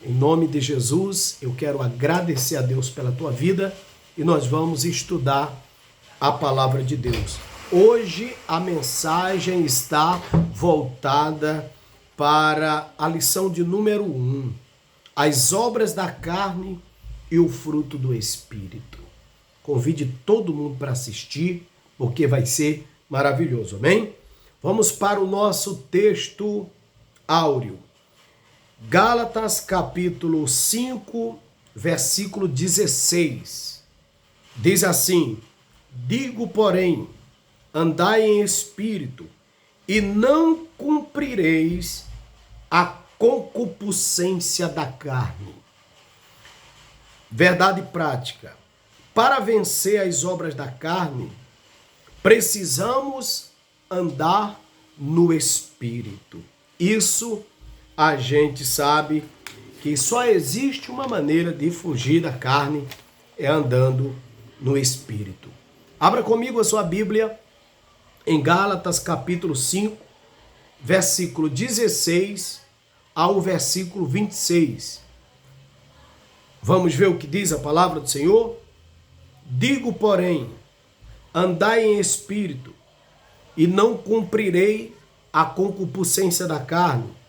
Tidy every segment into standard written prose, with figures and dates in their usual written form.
Em nome de Jesus, eu quero agradecer a Deus pela tua vida e nós vamos estudar a palavra de Deus. Hoje a mensagem está voltada para a lição de número 1, as obras da carne e o fruto do Espírito. Convide todo mundo para assistir, porque vai ser maravilhoso, amém? Vamos para o nosso texto áureo. Gálatas capítulo 5, versículo 16. Diz assim: digo, porém, andai em espírito, e não cumprireis a concupiscência da carne. Verdade prática. Para vencer as obras da carne, precisamos andar no espírito. Isso a gente sabe que só existe uma maneira de fugir da carne, é andando no Espírito. Abra comigo a sua Bíblia em Gálatas capítulo 5, versículo 16 ao versículo 26. Vamos ver o que diz a palavra do Senhor? Digo, porém, andai em Espírito, e não cumprirei a concupiscência da carne,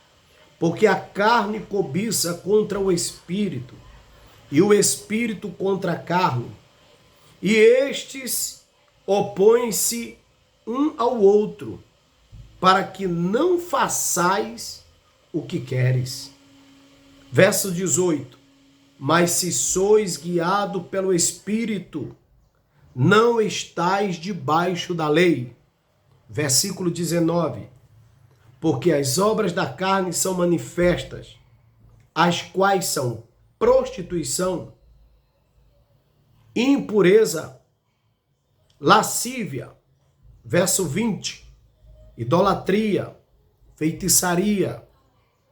porque a carne cobiça contra o Espírito, e o Espírito contra a carne, e estes opõem-se um ao outro, para que não façais o que queres. Verso 18. Mas se sois guiado pelo Espírito, não estais debaixo da lei. Versículo 19. Porque as obras da carne são manifestas, as quais são prostituição, impureza, lascívia, verso 20, idolatria, feitiçaria,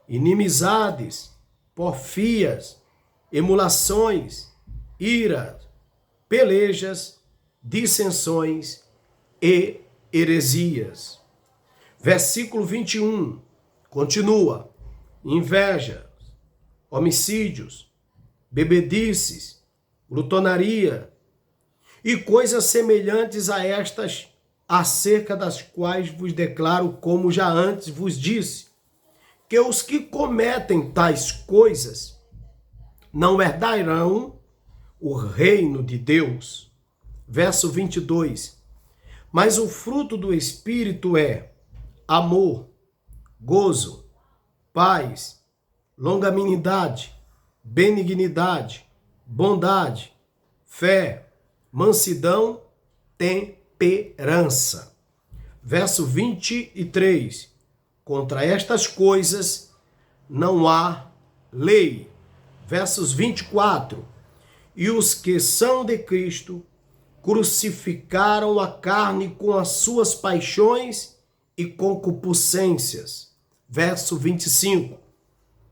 inimizades, porfias, emulações, iras, pelejas, dissensões e heresias. Versículo 21, continua: inveja, homicídios, bebedices, glutonaria e coisas semelhantes a estas, acerca das quais vos declaro, como já antes vos disse, que os que cometem tais coisas não herdarão o reino de Deus. Verso 22, mas o fruto do Espírito é amor, gozo, paz, longanimidade, benignidade, bondade, fé, mansidão, temperança. Verso 23. Contra estas coisas não há lei. Versos 24. E os que são de Cristo crucificaram a carne com as suas paixões e concupiscências. Verso 25.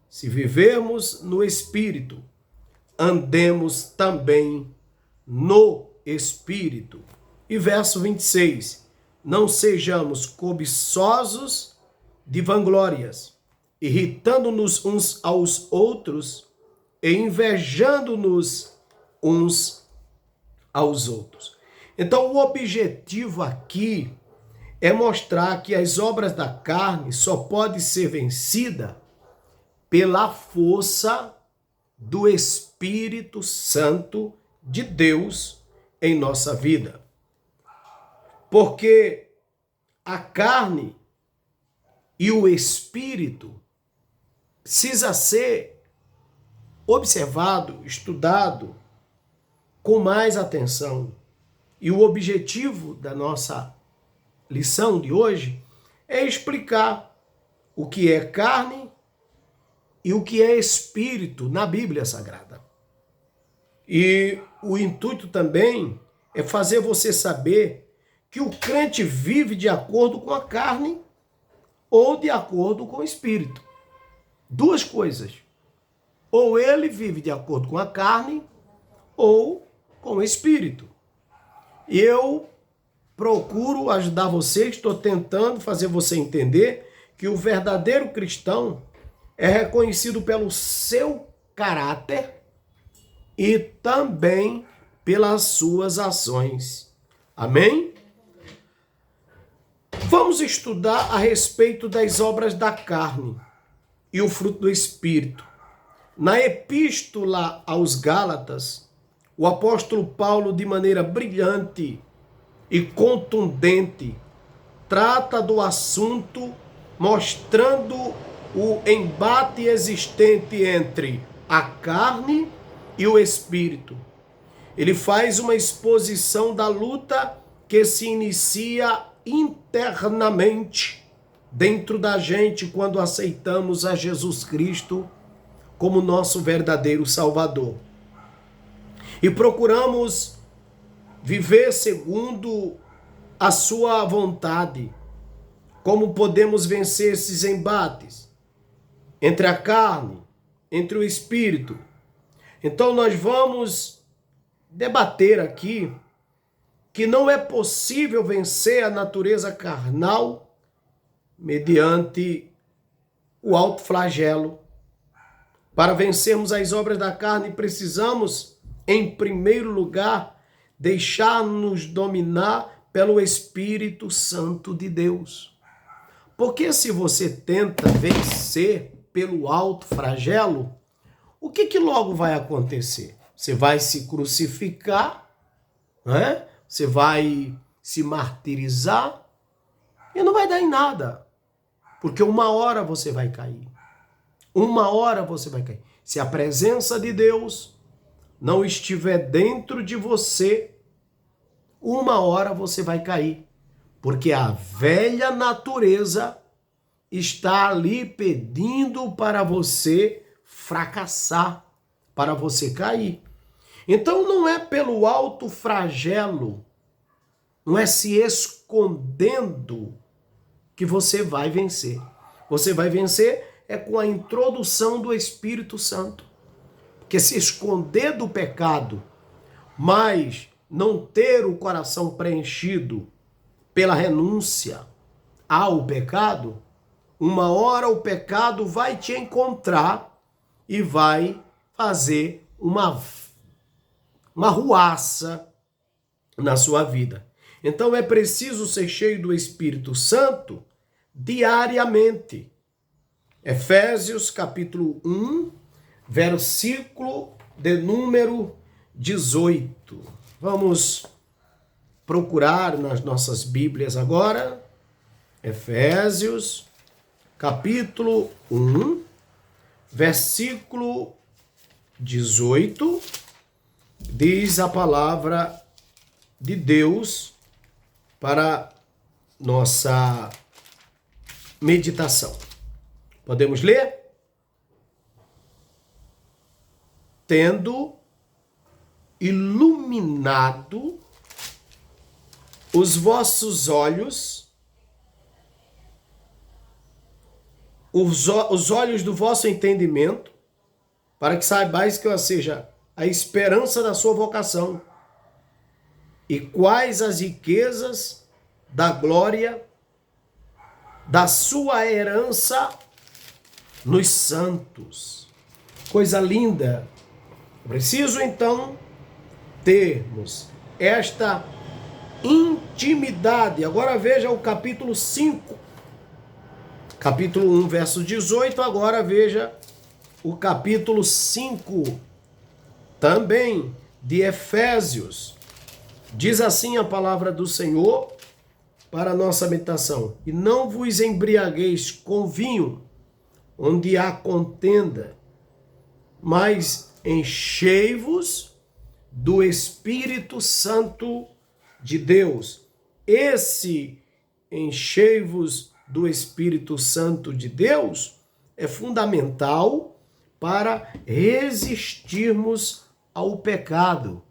Se vivermos no Espírito, andemos também no Espírito. E verso 26. Não sejamos cobiçosos de vanglórias, irritando-nos uns aos outros e invejando-nos uns aos outros. Então, o objetivo aqui é mostrar que as obras da carne só podem ser vencidas pela força do Espírito Santo de Deus em nossa vida. Porque a carne e o Espírito precisa ser observado, estudado com mais atenção. E o objetivo da nossa lição de hoje é explicar o que é carne e o que é espírito na Bíblia Sagrada. E o intuito também é fazer você saber que o crente vive de acordo com a carne ou de acordo com o espírito. Duas coisas. Ou ele vive de acordo com a carne ou com o espírito. E eu procuro ajudar você, estou tentando fazer você entender que o verdadeiro cristão é reconhecido pelo seu caráter e também pelas suas ações. Amém? Vamos estudar a respeito das obras da carne e o fruto do Espírito. Na epístola aos Gálatas, o apóstolo Paulo, de maneira brilhante e contundente, trata do assunto mostrando o embate existente entre a carne e o espírito. Ele faz uma exposição da luta que se inicia internamente dentro da gente quando aceitamos a Jesus Cristo como nosso verdadeiro Salvador. E procuramos viver segundo a sua vontade. Como podemos vencer esses embates entre a carne, entre o espírito? Então nós vamos debater aqui que não é possível vencer a natureza carnal mediante o alto flagelo. Para vencermos as obras da carne, precisamos, em primeiro lugar, deixar-nos dominar pelo Espírito Santo de Deus. Porque se você tenta vencer pelo alto flagelo, o que logo vai acontecer? Você vai se crucificar, né? Você vai se martirizar e não vai dar em nada. Porque uma hora você vai cair. Uma hora você vai cair. Se a presença de Deus não estiver dentro de você, uma hora você vai cair. Porque a velha natureza está ali pedindo para você fracassar, para você cair. Então não é pelo alto flagelo, não é se escondendo que você vai vencer. Você vai vencer é com a introdução do Espírito Santo. Porque se esconder do pecado, mas não ter o coração preenchido pela renúncia ao pecado, uma hora o pecado vai te encontrar e vai fazer uma ruaça na sua vida. Então é preciso ser cheio do Espírito Santo diariamente. Efésios capítulo 1, versículo de número 18. Vamos procurar nas nossas Bíblias agora. Efésios capítulo 1, versículo 18, diz a palavra de Deus para nossa meditação. Podemos ler? Tendo iluminado os vossos olhos, os olhos do vosso entendimento, para que saibais que eu seja a esperança da sua vocação e quais as riquezas da glória da sua herança nos santos. Coisa linda. Preciso então termos esta intimidade. Agora veja o capítulo 5. Capítulo 1, verso 18. Agora veja o capítulo 5 também de Efésios. Diz assim a palavra do Senhor para a nossa meditação: e não vos embriagueis com vinho, onde há contenda, mas enchei-vos do Espírito Santo de Deus. Esse enchei-vos do Espírito Santo de Deus é fundamental para resistirmos ao pecado.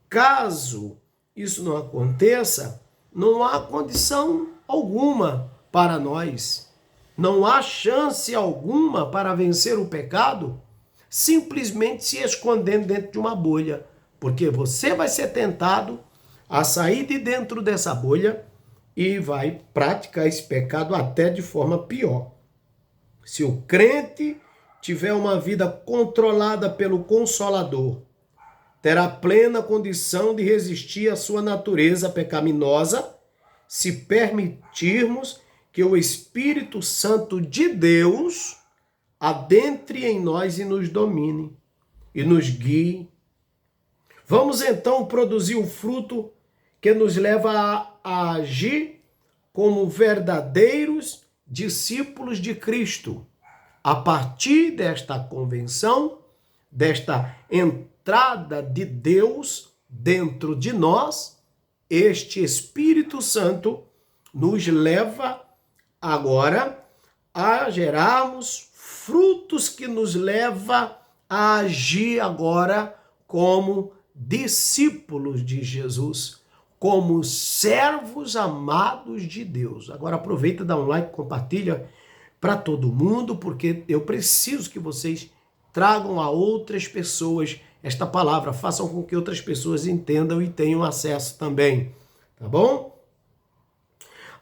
Caso isso não aconteça, não há condição alguma para nós. Não há chance alguma para vencer o pecado simplesmente se escondendo dentro de uma bolha. Porque você vai ser tentado a sair de dentro dessa bolha e vai praticar esse pecado até de forma pior. Se o crente tiver uma vida controlada pelo Consolador, terá plena condição de resistir à sua natureza pecaminosa, se permitirmos que o Espírito Santo de Deus adentre em nós e nos domine e nos guie. Vamos então produzir o fruto que nos leva a agir como verdadeiros discípulos de Cristo. A partir desta convenção, desta entrada de Deus dentro de nós, este Espírito Santo nos leva agora a gerarmos frutos que nos leva a agir agora como discípulos de Jesus, como servos amados de Deus. Agora aproveita, dá um like, compartilha para todo mundo, porque eu preciso que vocês tragam a outras pessoas esta palavra, façam com que outras pessoas entendam e tenham acesso também, tá bom?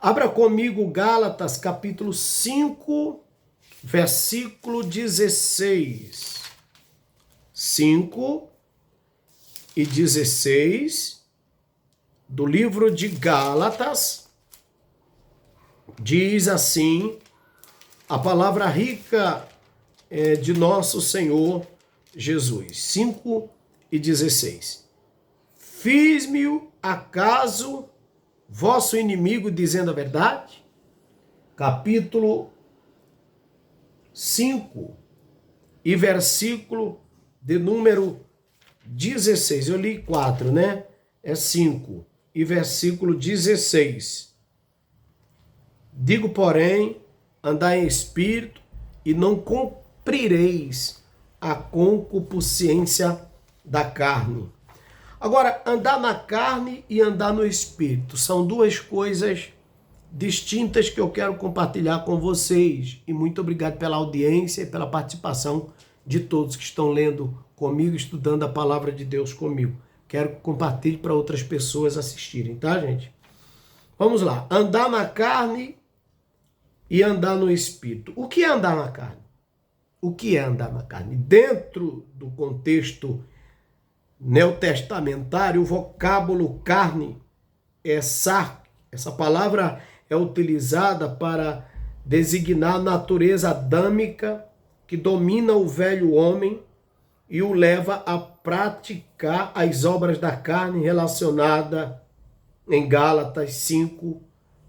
Abra comigo Gálatas capítulo 5, versículo 16. 5 e 16 do livro de Gálatas, diz assim a palavra rica de nosso Senhor Jesus. 5 e 16. Fiz-me acaso vosso inimigo dizendo a verdade? Capítulo 5 e versículo de número 16. Eu li 4, né? É 5 e versículo 16. Digo, porém, andai em espírito e não cumprireis a concupiscência da carne. Agora, andar na carne e andar no espírito são duas coisas distintas que eu quero compartilhar com vocês. E muito obrigado pela audiência e pela participação de todos que estão lendo comigo, estudando a palavra de Deus comigo. Quero que compartilhe para outras pessoas assistirem, tá, gente? Vamos lá. Andar na carne e andar no espírito. O que é andar na carne? O que é andar na carne? Dentro do contexto neotestamentário, o vocábulo carne é sarx. Essa palavra é utilizada para designar a natureza adâmica que domina o velho homem e o leva a praticar as obras da carne relacionada em Gálatas 5,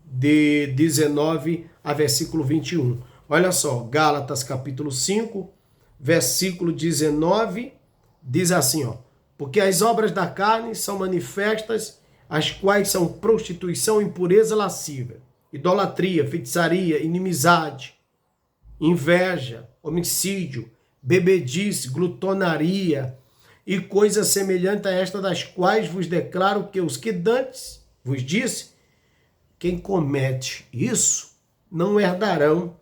de 19 a versículo 21. Olha só, Gálatas capítulo 5, versículo 19, diz assim, ó: porque as obras da carne são manifestas, as quais são prostituição, impureza, lascívia, idolatria, feitiçaria, inimizade, inveja, homicídio, bebedice, glutonaria e coisas semelhantes a esta, das quais vos declaro que os que dantes vos disse, quem comete isso não herdarão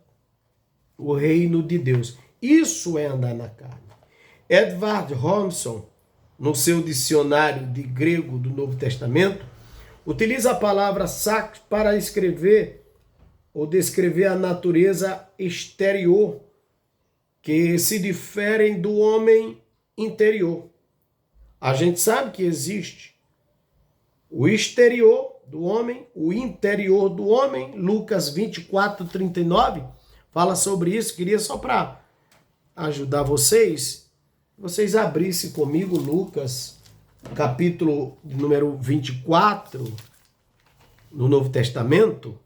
o reino de Deus. Isso é andar na carne. Edward Thompson, no seu dicionário de grego do Novo Testamento, utiliza a palavra sarx para escrever ou descrever a natureza exterior que se diferem do homem interior. A gente sabe que existe o exterior do homem, o interior do homem. Lucas 24, 39 fala sobre isso. Queria só para ajudar vocês abrissem comigo Lucas, capítulo número 24, no Novo Testamento,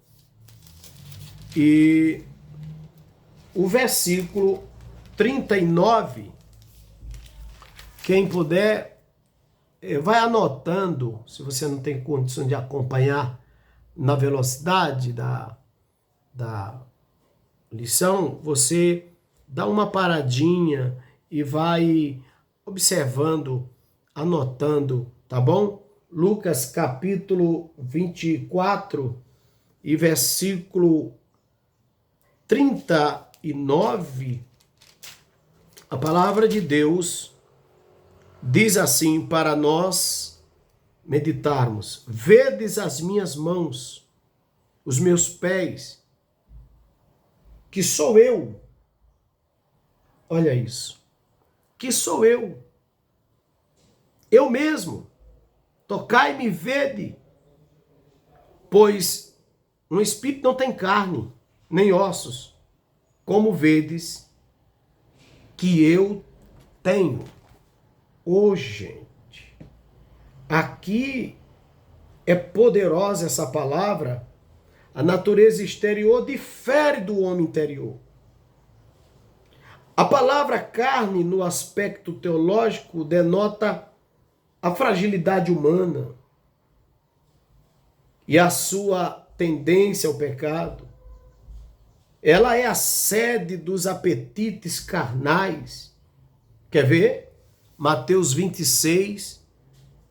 e o versículo 39, quem puder, vai anotando, se você não tem condição de acompanhar na velocidade da lição, você dá uma paradinha e vai observando, anotando, tá bom? Lucas capítulo 24 e versículo 39, a palavra de Deus diz assim para nós meditarmos: vedes as minhas mãos, os meus pés, que sou eu. olha isso, que sou eu mesmo, tocai-me e vede, pois um espírito não tem carne, nem ossos, como vedes que eu tenho. Ô, gente, aqui é poderosa essa palavra. A natureza exterior difere do homem interior. A palavra carne, no aspecto teológico, denota a fragilidade humana e a sua tendência ao pecado. Ela é a sede dos apetites carnais. Quer ver? Mateus 26,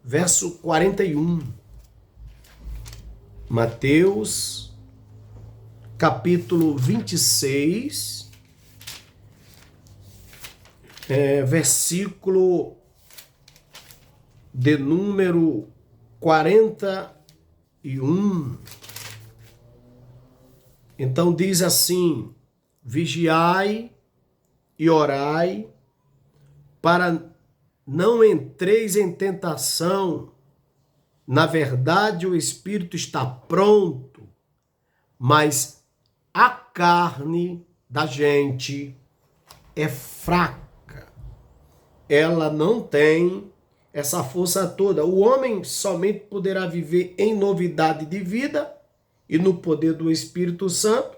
verso 41. Mateus, capítulo 26, versículo de número 41. Então diz assim: vigiai e orai, para não entreis em tentação. Na verdade, o espírito está pronto, mas a carne da gente é fraca. Ela não tem essa força toda. O homem somente poderá viver em novidade de vida e no poder do Espírito Santo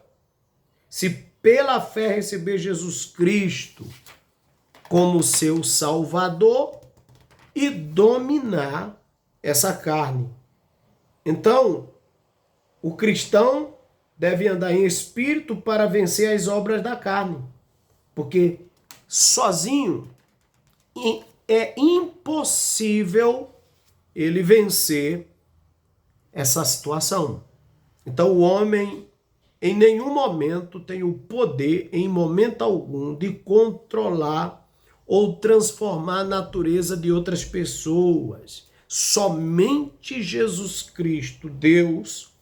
se pela fé receber Jesus Cristo como seu Salvador e dominar essa carne. Então, o cristão deve andar em espírito para vencer as obras da carne, porque sozinho é impossível ele vencer essa situação. Então, o homem em nenhum momento tem o poder, em momento algum, de controlar ou transformar a natureza de outras pessoas. Somente Jesus Cristo, Deus,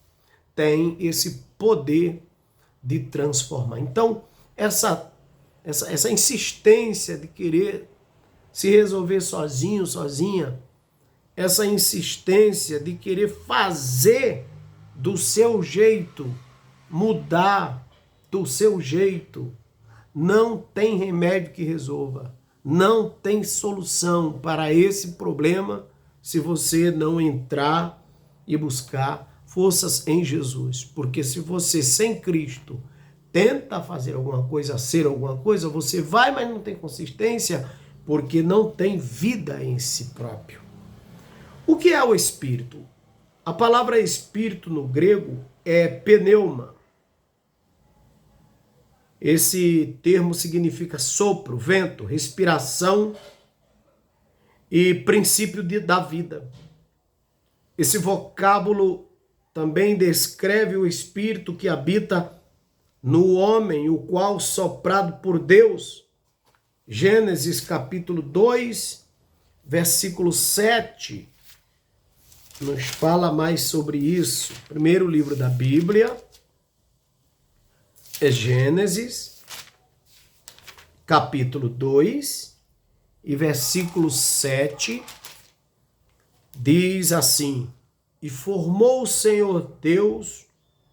tem esse poder de transformar. Então, essa insistência de querer se resolver sozinho, sozinha, essa insistência de querer fazer do seu jeito, mudar do seu jeito, não tem remédio que resolva. Não tem solução para esse problema se você não entrar e buscar forças em Jesus. Porque se você, sem Cristo, tenta fazer alguma coisa, ser alguma coisa, você vai, mas não tem consistência, porque não tem vida em si próprio. O que é o Espírito? A palavra Espírito no grego é pneuma. Esse termo significa sopro, vento, respiração e princípio da vida. Esse vocábulo também descreve o Espírito que habita no homem, o qual, soprado por Deus, Gênesis capítulo 2, versículo 7, nos fala mais sobre isso. Primeiro livro da Bíblia é Gênesis, capítulo 2, e versículo 7, diz assim: e formou o Senhor Deus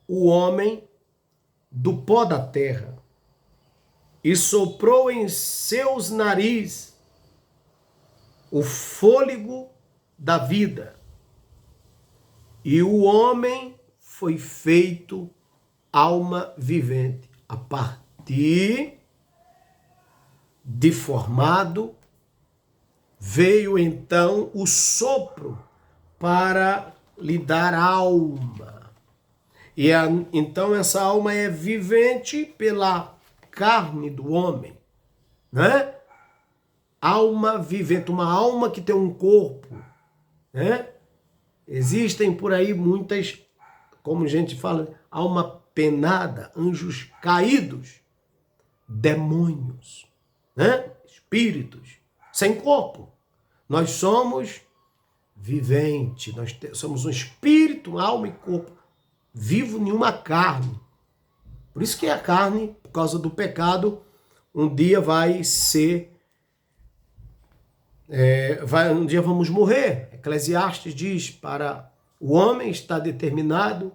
o homem do pó da terra, e soprou em seus narizes o fôlego da vida, e o homem foi feito alma vivente. A partir de formado, veio então o sopro para lhe dar alma. E então essa alma é vivente pela carne do homem, né? Alma vivente, uma alma que tem um corpo, né? Existem por aí muitas, como a gente fala, alma penada, anjos caídos, demônios, né? Espíritos sem corpo. Nós somos viventes, nós somos um espírito, alma e corpo, vivo em uma carne. Por isso que a carne, por causa do pecado, um dia vai ser, um dia vamos morrer. Eclesiastes diz, para o homem está determinado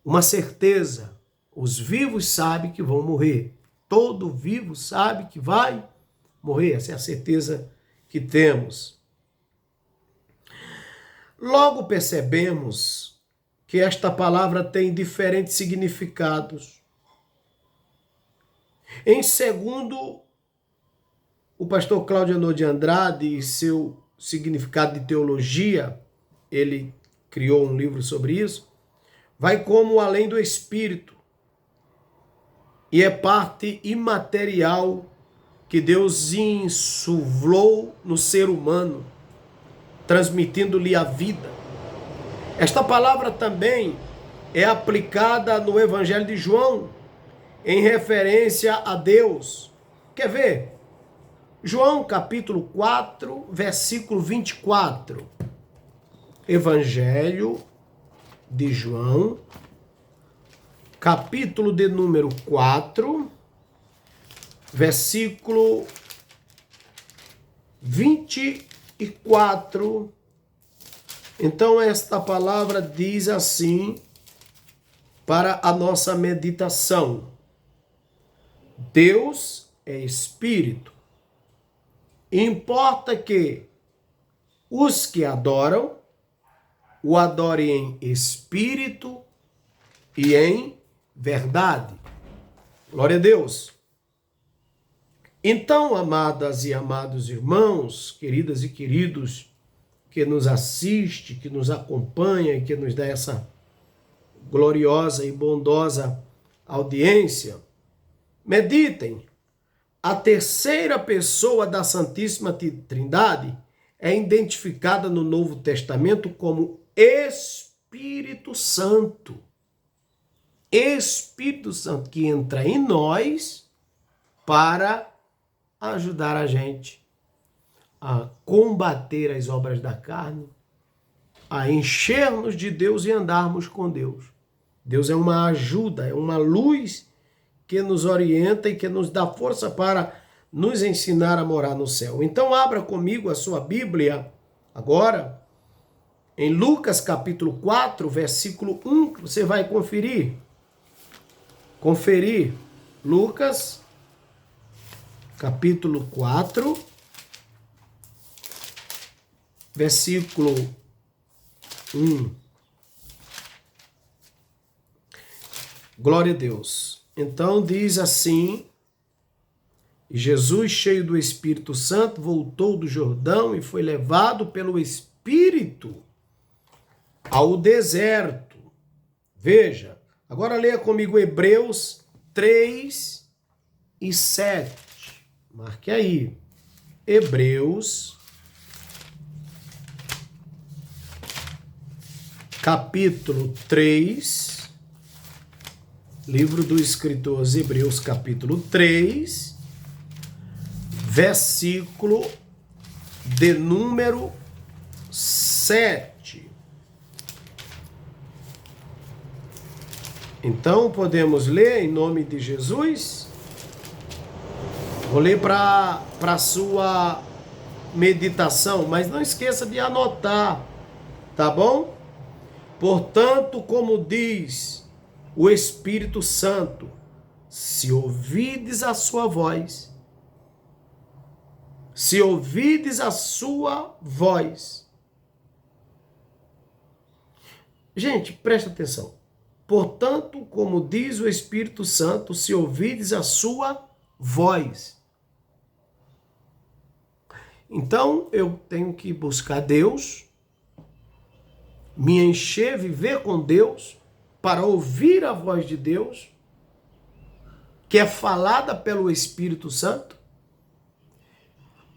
uma certeza, os vivos sabem que vão morrer. Todo vivo sabe que vai morrer, essa é a certeza que temos. Logo percebemos que esta palavra tem diferentes significados. Em segundo, o pastor Cláudio Honor de Andrade e seu significado de teologia, ele criou um livro sobre isso, vai como além do espírito e é parte imaterial que Deus insuflou no ser humano, transmitindo-lhe a vida. Esta palavra também é aplicada no Evangelho de João, em referência a Deus. Quer ver? João capítulo 4, versículo 24. Evangelho de João, capítulo de número 4, versículo 24. Então, esta palavra diz assim, para a nossa meditação: Deus é espírito. Importa que os que adoram, o adorem em espírito e em verdade. Glória a Deus. Então, amadas e amados irmãos, queridas e queridos, que nos assiste, que nos acompanha e que nos dá essa gloriosa e bondosa audiência, meditem. A terceira pessoa da Santíssima Trindade é identificada no Novo Testamento como Espírito Santo. Espírito Santo que entra em nós para ajudar a gente a combater as obras da carne, a encher-nos de Deus e andarmos com Deus. Deus é uma ajuda, é uma luz que nos orienta e que nos dá força para nos ensinar a morar no céu. Então abra comigo a sua Bíblia agora em Lucas capítulo 4, versículo 1, que você vai conferir. Lucas capítulo 4, versículo 1. Glória a Deus. Então diz assim: Jesus, cheio do Espírito Santo, voltou do Jordão e foi levado pelo Espírito ao deserto. Veja, agora leia comigo Hebreus 3 e 7. Marque aí. Hebreus, capítulo 3, livro do escritor aos Hebreus, capítulo 3, versículo de número 7. Então, podemos ler em nome de Jesus? Vou ler para a sua meditação, mas não esqueça de anotar, tá bom? Portanto, como diz o Espírito Santo, se ouvides a sua voz, Gente, presta atenção. Portanto, como diz o Espírito Santo, se ouvides a sua voz. Então, eu tenho que buscar Deus, me encher, viver com Deus, para ouvir a voz de Deus, que é falada pelo Espírito Santo,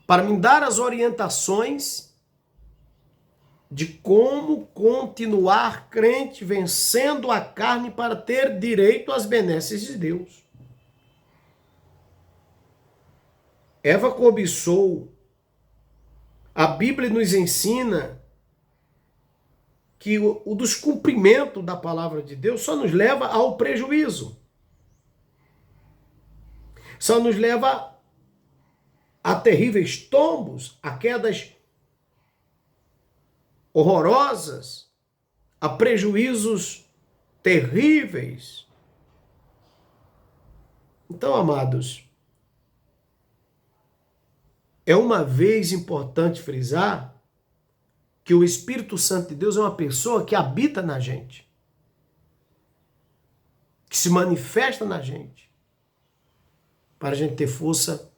para me dar as orientações de como continuar crente, vencendo a carne para ter direito às benesses de Deus. Eva cobiçou. A Bíblia nos ensina que o descumprimento da palavra de Deus só nos leva ao prejuízo. Só nos leva a terríveis tombos, a quedas horrorosas, a prejuízos terríveis. Então, amados, é uma vez importante frisar que o Espírito Santo de Deus é uma pessoa que habita na gente, que se manifesta na gente, para a gente ter força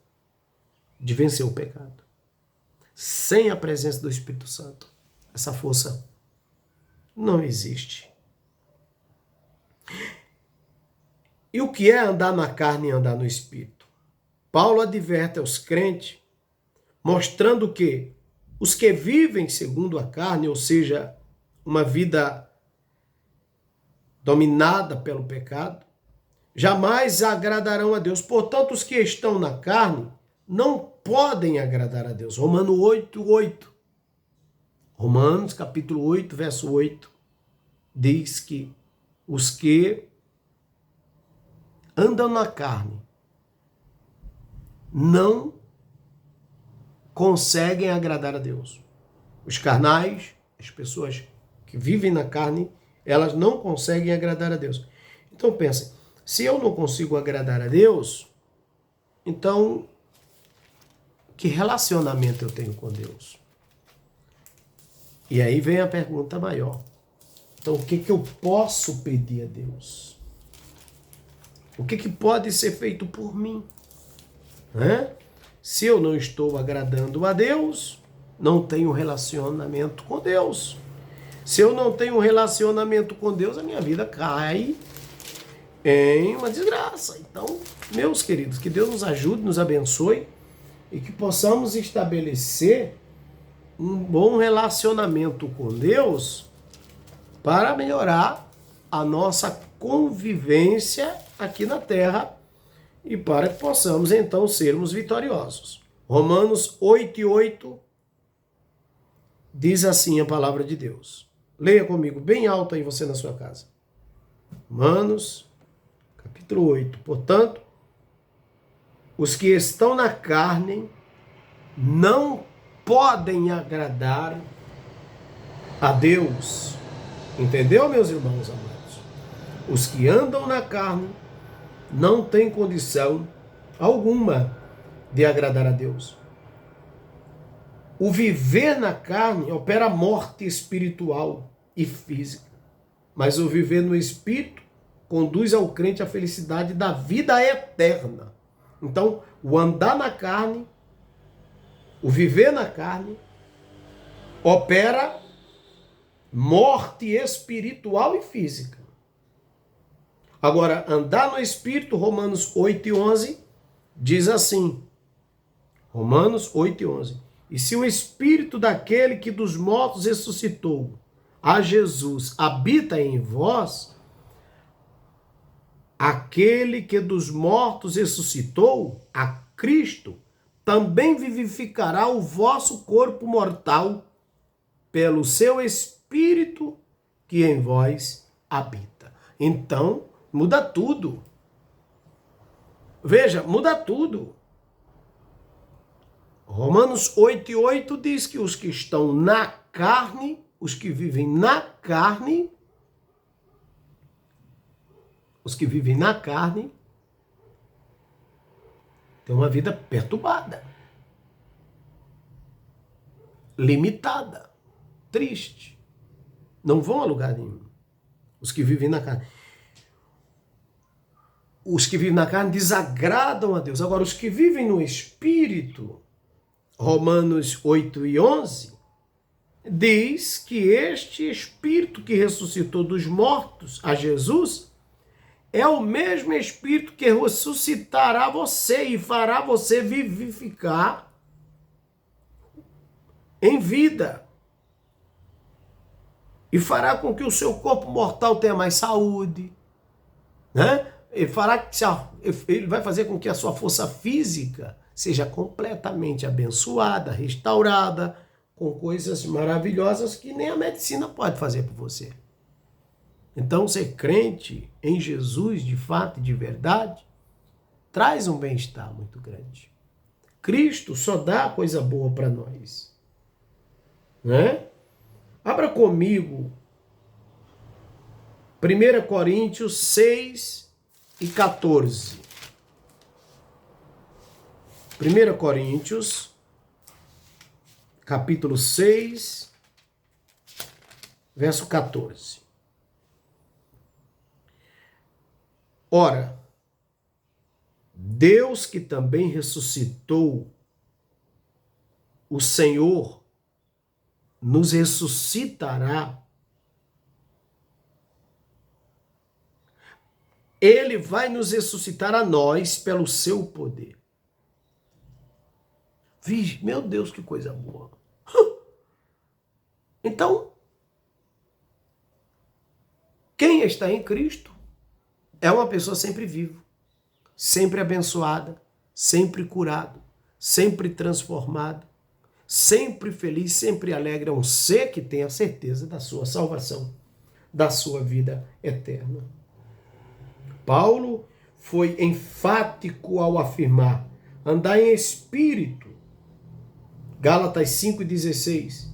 de vencer o pecado. Sem a presença do Espírito Santo, essa força não existe. E o que é andar na carne e andar no Espírito? Paulo adverte aos crentes, mostrando que os que vivem segundo a carne, ou seja, uma vida dominada pelo pecado, jamais agradarão a Deus. Portanto, os que estão na carne não podem agradar a Deus. Romanos 8:8. Romanos capítulo 8, verso 8, diz que os que andam na carne não conseguem agradar a Deus. Os carnais, as pessoas que vivem na carne, elas não conseguem agradar a Deus. Então pensem, se eu não consigo agradar a Deus, então que relacionamento eu tenho com Deus? E aí vem a pergunta maior. Então o que eu posso pedir a Deus? O que pode ser feito por mim? Se eu não estou agradando a Deus, não tenho relacionamento com Deus. Se eu não tenho um relacionamento com Deus, a minha vida cai em uma desgraça. Então, meus queridos, que Deus nos ajude, nos abençoe e que possamos estabelecer um bom relacionamento com Deus para melhorar a nossa convivência aqui na terra e para que possamos então sermos vitoriosos. Romanos 8:8 diz assim a palavra de Deus. Leia comigo bem alto aí você na sua casa. Romanos capítulo 8. Portanto, os que estão na carne não podem agradar a Deus. Entendeu, meus irmãos amados? Os que andam na carne não têm condição alguma de agradar a Deus. O viver na carne opera a morte espiritual e física, mas o viver no Espírito conduz ao crente à felicidade da vida eterna. Então, o andar na carne, o viver na carne, opera morte espiritual e física. Agora, andar no Espírito, Romanos 8:11, diz assim, Romanos 8:11, e se o Espírito daquele que dos mortos ressuscitou a Jesus habita em vós, aquele que dos mortos ressuscitou a Cristo, também vivificará o vosso corpo mortal pelo seu Espírito que em vós habita. Então, muda tudo. Veja, muda tudo. Romanos 8:8 diz que os que estão na carne, os que vivem na carne, têm uma vida perturbada, limitada, triste. Não vão a lugar nenhum. Os que vivem na carne. Os que vivem na carne desagradam a Deus. Agora, os que vivem no Espírito, Romanos 8:11, diz que este Espírito que ressuscitou dos mortos a Jesus é o mesmo Espírito que ressuscitará você e fará você vivificar em vida. E fará com que o seu corpo mortal tenha mais saúde, né? Ele vai fazer com que a sua força física seja completamente abençoada, restaurada, com coisas maravilhosas que nem a medicina pode fazer por você. Então, ser crente em Jesus, de fato e de verdade, traz um bem-estar muito grande. Cristo só dá coisa boa para nós. Né? Abra comigo 1 Coríntios 6 e 14. 1 Coríntios, capítulo 6, verso 14. Ora, Deus que também ressuscitou o Senhor, nos ressuscitará. Ele vai nos ressuscitar a nós pelo seu poder. Vixe, meu Deus, que coisa boa. Então, quem está em Cristo é uma pessoa sempre viva, sempre abençoada, sempre curada, sempre transformada, sempre feliz, sempre alegre. É um ser que tem a certeza da sua salvação, da sua vida eterna. Paulo foi enfático ao afirmar: andar em espírito. Gálatas 5,16.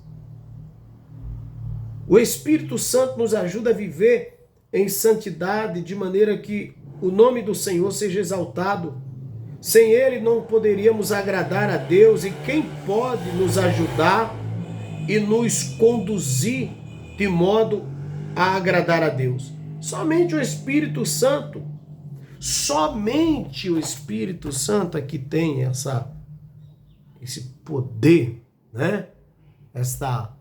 O Espírito Santo nos ajuda a viver em santidade, de maneira que o nome do Senhor seja exaltado. Sem ele não poderíamos agradar a Deus, e quem pode nos ajudar e nos conduzir de modo a agradar a Deus? Somente o Espírito Santo. Somente o Espírito Santo é que tem esse poder, né? Esta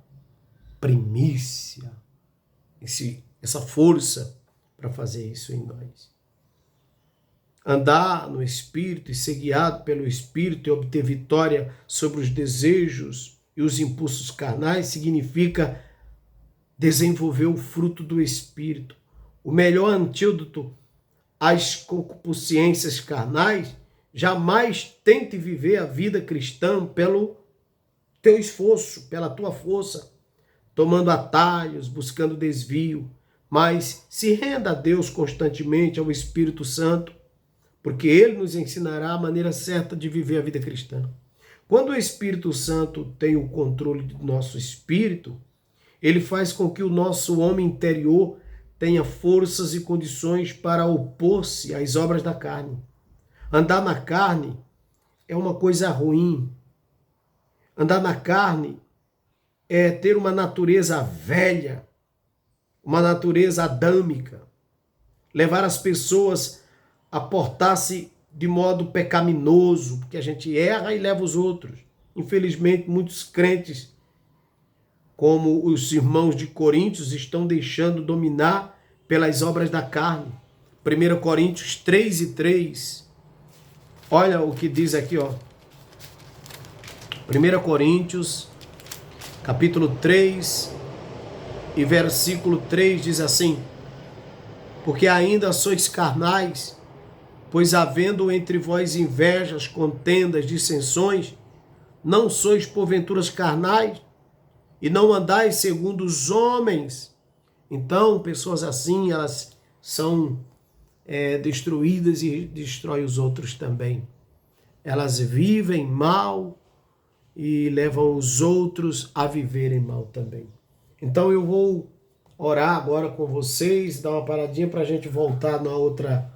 primícia, essa força para fazer isso em nós. Andar no Espírito e ser guiado pelo Espírito e obter vitória sobre os desejos e os impulsos carnais significa desenvolver o fruto do Espírito. O melhor antídoto às concupiscências carnais. Jamais tente viver a vida cristã pelo teu esforço, pela tua força, tomando atalhos, buscando desvio, mas se renda a Deus constantemente, ao Espírito Santo, porque ele nos ensinará a maneira certa de viver a vida cristã. Quando o Espírito Santo tem o controle do nosso espírito, ele faz com que o nosso homem interior tenha forças e condições para opor-se às obras da carne. Andar na carne é uma coisa ruim. Andar na carne é ter uma natureza velha, uma natureza adâmica, levar as pessoas a portar-se de modo pecaminoso, porque a gente erra e leva os outros. Infelizmente, muitos crentes, como os irmãos de Coríntios, estão deixando dominar pelas obras da carne. 1 Coríntios 3:3. Olha o que diz aqui, ó. 1 Coríntios, capítulo 3 e versículo 3 diz assim: porque ainda sois carnais, pois havendo entre vós invejas, contendas, dissensões, não sois porventura carnais, e não andais segundo os homens. Então, pessoas assim, elas são destruídas e destroem os outros também. Elas vivem mal e levam os outros a viverem mal também. Então eu vou orar agora com vocês, dar uma paradinha para a gente voltar na outra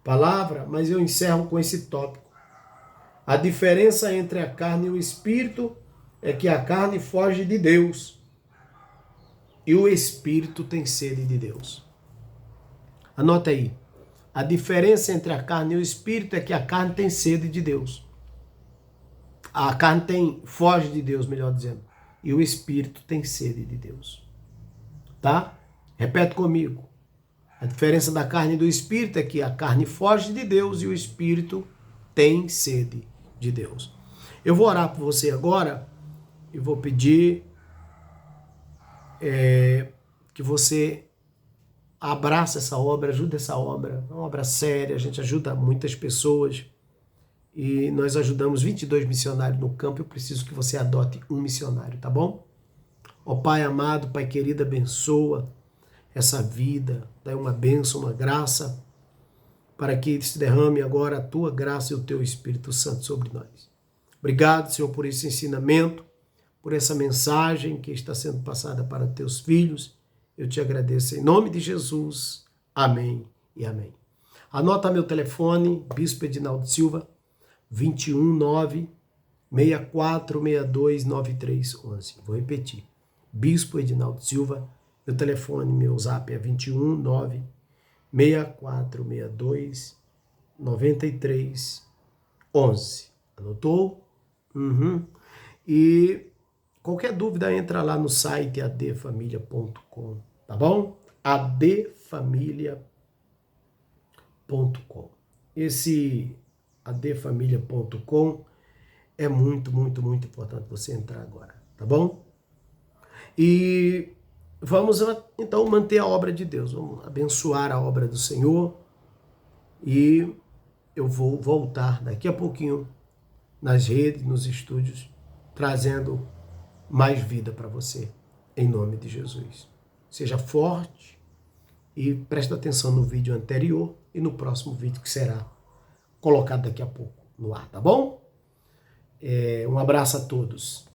palavra, mas eu encerro com esse tópico. A diferença entre a carne e o espírito é que a carne foge de Deus e o espírito tem sede de Deus. Anota aí. A diferença entre a carne e o espírito é que a carne tem sede de Deus. A carne foge de Deus, melhor dizendo. E o espírito tem sede de Deus. Tá? Repete comigo. A diferença da carne e do espírito é que a carne foge de Deus e o espírito tem sede de Deus. Eu vou orar por você agora e vou pedir que você abraça essa obra, ajude essa obra. É uma obra séria, a gente ajuda muitas pessoas e nós ajudamos 22 missionários no campo. Eu preciso que você adote um missionário, tá bom? Ó Pai amado, Pai querido, abençoa essa vida, dá uma bênção, uma graça para que se derrame agora a tua graça e o teu Espírito Santo sobre nós. Obrigado, Senhor, por esse ensinamento, por essa mensagem que está sendo passada para teus filhos. Eu te agradeço em nome de Jesus. Amém e amém. Anota meu telefone, Bispo Edinaldo Silva, 219 6462 9311. Vou repetir. Bispo Edinaldo Silva, meu telefone, meu zap é 219 6462 9311. Anotou? E qualquer dúvida, entra lá no site adfamilia.com, tá bom? adfamilia.com. Esse adfamilia.com é muito, muito, muito importante você entrar agora, tá bom? E vamos então manter a obra de Deus, vamos abençoar a obra do Senhor, e eu vou voltar daqui a pouquinho nas redes, nos estúdios, trazendo mais vida para você, em nome de Jesus. Seja forte e preste atenção no vídeo anterior e no próximo vídeo que será colocado daqui a pouco no ar, tá bom? Um abraço a todos.